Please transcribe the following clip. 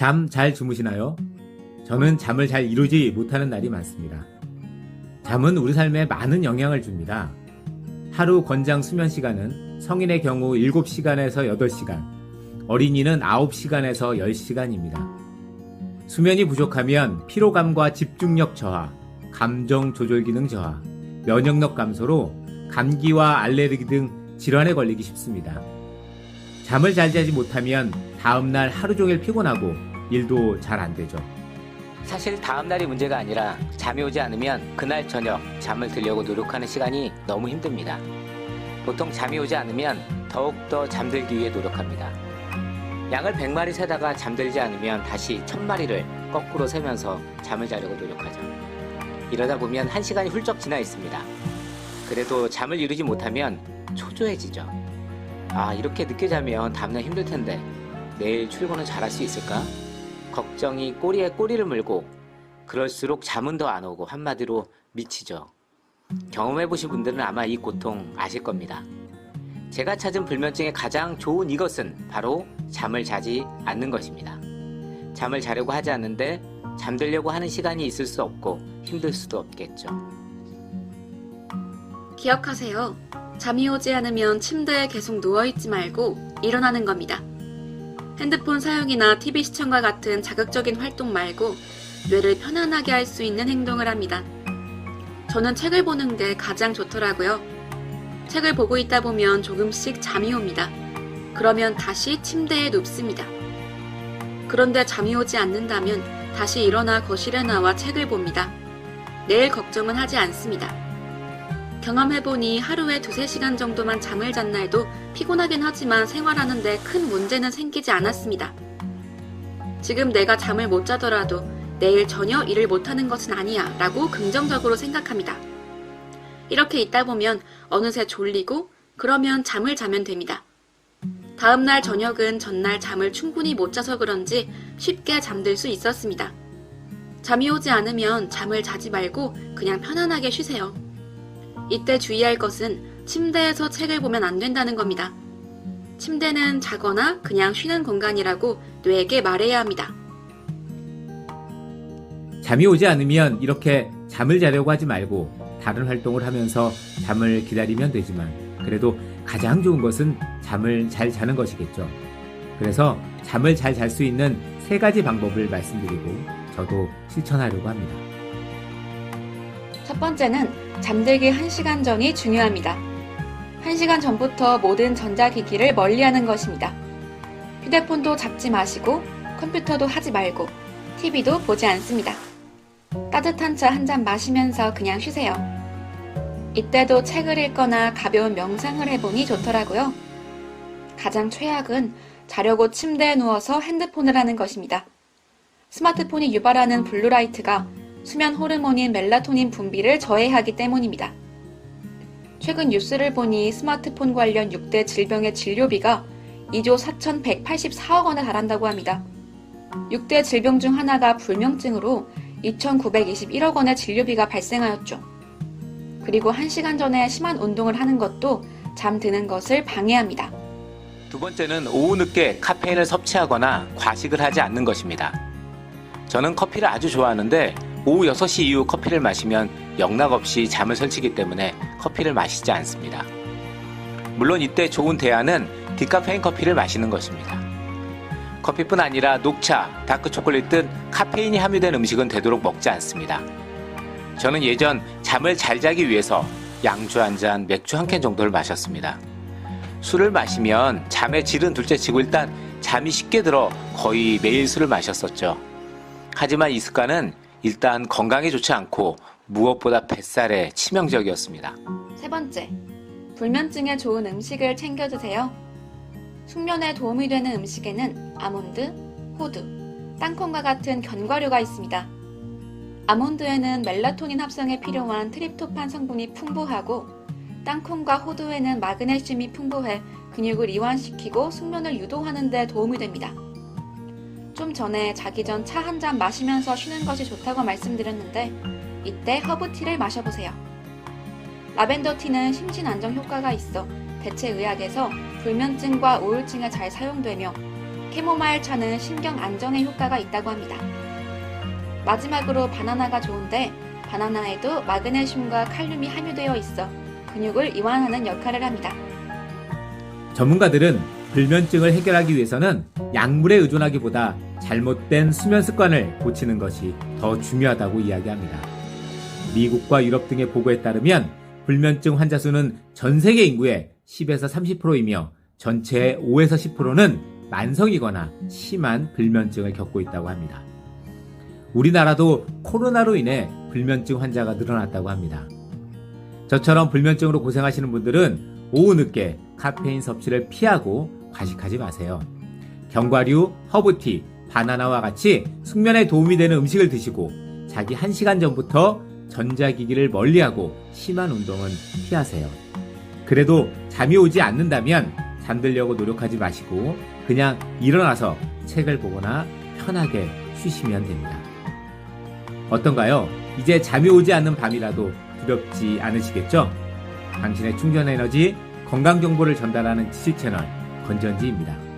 잠 잘 주무시나요? 저는 잠을 잘 이루지 못하는 날이 많습니다. 잠은 우리 삶에 많은 영향을 줍니다. 하루 권장 수면 시간은 성인의 경우 7시간에서 8시간, 어린이는 9시간에서 10시간입니다. 수면이 부족하면 피로감과 집중력 저하, 감정 조절 기능 저하, 면역력 감소로 감기와 알레르기 등 질환에 걸리기 쉽습니다. 잠을 잘 자지 못하면 다음날 하루 종일 피곤하고 일도 잘 안 되죠. 사실 다음날이 문제가 아니라 잠이 오지 않으면 그날 저녁 잠을 들려고 노력하는 시간이 너무 힘듭니다. 보통 잠이 오지 않으면 더욱더 잠들기 위해 노력합니다. 양을 100마리 세다가 잠들지 않으면 다시 1000마리를 거꾸로 세면서 잠을 자려고 노력하죠. 이러다 보면 1시간이 훌쩍 지나 있습니다. 그래도 잠을 이루지 못하면 초조해지죠. 이렇게 늦게 자면 다음날 힘들 텐데 내일 출근은 잘할 수 있을까? 걱정이 꼬리에 꼬리를 물고 그럴수록 잠은 더 안 오고 한마디로 미치죠. 경험해보신 분들은 아마 이 고통 아실 겁니다. 제가 찾은 불면증의 가장 좋은 이것은 바로 잠을 자지 않는 것입니다. 잠을 자려고 하지 않는데 잠들려고 하는 시간이 있을 수 없고 힘들 수도 없겠죠. 기억하세요. 잠이 오지 않으면 침대에 계속 누워있지 말고 일어나는 겁니다. 핸드폰 사용이나 TV 시청과 같은 자극적인 활동 말고 뇌를 편안하게 할 수 있는 행동을 합니다. 저는 책을 보는 게 가장 좋더라고요. 책을 보고 있다 보면 조금씩 잠이 옵니다. 그러면 다시 침대에 눕습니다. 그런데 잠이 오지 않는다면 다시 일어나 거실에 나와 책을 봅니다. 내일 걱정은 하지 않습니다. 경험해보니 하루에 2-3시간 정도만 잠을 잔 날도 피곤하긴 하지만 생활하는데 큰 문제는 생기지 않았습니다. 지금 내가 잠을 못 자더라도 내일 전혀 일을 못하는 것은 아니야 라고 긍정적으로 생각합니다. 이렇게 있다 보면 어느새 졸리고 그러면 잠을 자면 됩니다. 다음날 저녁은 전날 잠을 충분히 못 자서 그런지 쉽게 잠들 수 있었습니다. 잠이 오지 않으면 잠을 자지 말고 그냥 편안하게 쉬세요. 이때 주의할 것은 침대에서 책을 보면 안 된다는 겁니다. 침대는 자거나 그냥 쉬는 공간이라고 뇌에게 말해야 합니다. 잠이 오지 않으면 이렇게 잠을 자려고 하지 말고 다른 활동을 하면서 잠을 기다리면 되지만 그래도 가장 좋은 것은 잠을 잘 자는 것이겠죠. 그래서 잠을 잘 잘 수 있는 3가지 방법을 말씀드리고 저도 실천하려고 합니다. 첫 번째는 잠들기 1시간 전이 중요합니다. 1시간 전부터 모든 전자기기를 멀리하는 것입니다. 휴대폰도 잡지 마시고 컴퓨터도 하지 말고 TV도 보지 않습니다. 따뜻한 차 한 잔 마시면서 그냥 쉬세요. 이때도 책을 읽거나 가벼운 명상을 해보니 좋더라고요. 가장 최악은 자려고 침대에 누워서 핸드폰을 하는 것입니다. 스마트폰이 유발하는 블루라이트가 수면 호르몬인 멜라토닌 분비를 저해하기 때문입니다. 최근 뉴스를 보니 스마트폰 관련 6대 질병의 진료비가 2조 4,184억 원에 달한다고 합니다. 6대 질병 중 하나가 불면증으로 2,921억 원의 진료비가 발생하였죠. 그리고 1시간 전에 심한 운동을 하는 것도 잠드는 것을 방해합니다. 두 번째는 오후 늦게 카페인을 섭취하거나 과식을 하지 않는 것입니다. 저는 커피를 아주 좋아하는데 오후 6시 이후 커피를 마시면 영락없이 잠을 설치기 때문에 커피를 마시지 않습니다. 물론 이때 좋은 대안은 디카페인 커피를 마시는 것입니다. 커피뿐 아니라 녹차, 다크초콜릿 등 카페인이 함유된 음식은 되도록 먹지 않습니다. 저는 예전 잠을 잘 자기 위해서 양주 1잔, 맥주 1캔 정도를 마셨습니다. 술을 마시면 잠의 질은 둘째치고 일단 잠이 쉽게 들어 거의 매일 술을 마셨었죠. 하지만 이 습관은 일단 건강에 좋지 않고 무엇보다 뱃살에 치명적이었습니다. 세 번째, 불면증에 좋은 음식을 챙겨 드세요. 숙면에 도움이 되는 음식에는 아몬드, 호두, 땅콩과 같은 견과류가 있습니다. 아몬드에는 멜라토닌 합성에 필요한 트립토판 성분이 풍부하고 땅콩과 호두에는 마그네슘이 풍부해 근육을 이완시키고 숙면을 유도하는 데 도움이 됩니다. 좀 전에 자기 전 차 한 잔 마시면서 쉬는 것이 좋다고 말씀드렸는데 이때 허브티를 마셔보세요. 라벤더 티는 심신 안정 효과가 있어 대체의학에서 불면증과 우울증에 잘 사용되며 캐모마일 차는 신경 안정에 효과가 있다고 합니다. 마지막으로 바나나가 좋은데 바나나에도 마그네슘과 칼륨이 함유되어 있어 근육을 이완하는 역할을 합니다. 전문가들은 불면증을 해결하기 위해서는 약물에 의존하기보다 잘못된 수면 습관을 고치는 것이 더 중요하다고 이야기합니다. 미국과 유럽 등의 보고에 따르면 불면증 환자 수는 전 세계 인구의 10에서 30%이며 전체의 5에서 10%는 만성이거나 심한 불면증을 겪고 있다고 합니다. 우리나라도 코로나로 인해 불면증 환자가 늘어났다고 합니다. 저처럼 불면증으로 고생하시는 분들은 오후 늦게 카페인 섭취를 피하고 과식하지 마세요. 견과류, 허브티, 바나나와 같이 숙면에 도움이 되는 음식을 드시고 자기 1시간 전부터 전자기기를 멀리하고 심한 운동은 피하세요. 그래도 잠이 오지 않는다면 잠들려고 노력하지 마시고 그냥 일어나서 책을 보거나 편하게 쉬시면 됩니다. 어떤가요? 이제 잠이 오지 않는 밤이라도 두렵지 않으시겠죠? 당신의 충전 에너지, 건강 정보를 전달하는 지식 채널 건전지입니다.